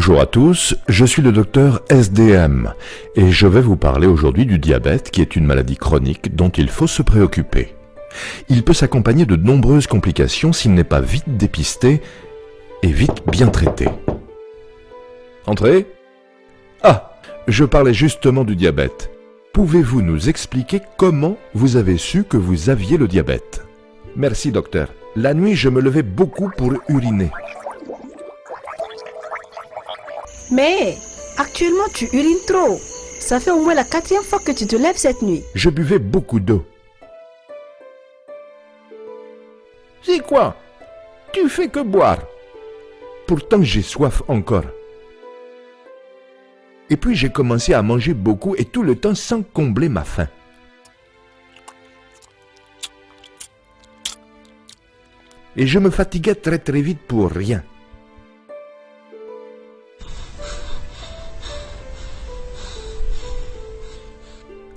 Bonjour à tous, je suis le docteur SDM et je vais vous parler aujourd'hui du diabète qui est une maladie chronique dont il faut se préoccuper. Il peut s'accompagner de nombreuses complications s'il n'est pas vite dépisté et vite bien traité. Entrez. Ah, je parlais justement du diabète. Pouvez-vous nous expliquer comment vous avez su que vous aviez le diabète? Merci docteur. La nuit, je me levais beaucoup pour uriner. Mais actuellement tu urines trop. Ça fait au moins la 4e fois que tu te lèves cette nuit. Je buvais beaucoup d'eau. C'est quoi? Tu fais que boire. Pourtant j'ai soif encore. Et puis j'ai commencé à manger beaucoup et tout le temps sans combler ma faim. Et je me fatiguais très vite pour rien.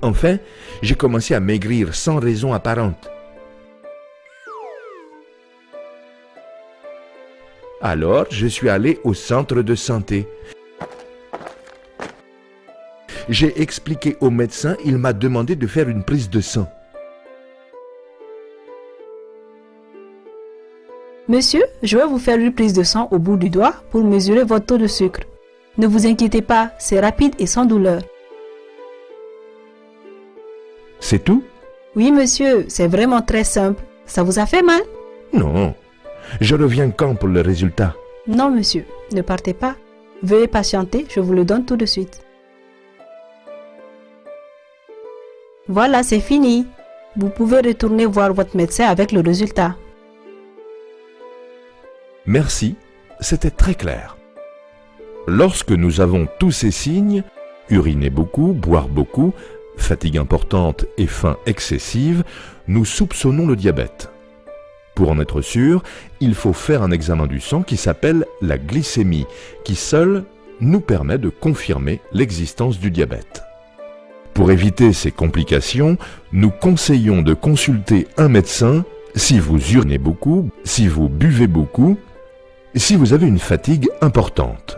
Enfin, j'ai commencé à maigrir sans raison apparente. Alors, je suis allé au centre de santé. J'ai expliqué au médecin, il m'a demandé de faire une prise de sang. Monsieur, je vais vous faire une prise de sang au bout du doigt pour mesurer votre taux de sucre. Ne vous inquiétez pas, c'est rapide et sans douleur. C'est tout? Oui monsieur, c'est vraiment très simple. Ça vous a fait mal? Non. Je reviens quand pour le résultat? Non monsieur, ne partez pas. Veuillez patienter, je vous le donne tout de suite. Voilà, c'est fini. Vous pouvez retourner voir votre médecin avec le résultat. Merci, c'était très clair. Lorsque nous avons tous ces signes, uriner beaucoup, boire beaucoup, fatigue importante et faim excessive, nous soupçonnons le diabète. Pour en être sûr, il faut faire un examen du sang qui s'appelle la glycémie, qui seul nous permet de confirmer l'existence du diabète. Pour éviter ces complications, nous conseillons de consulter un médecin si vous urinez beaucoup, si vous buvez beaucoup, si vous avez une fatigue importante.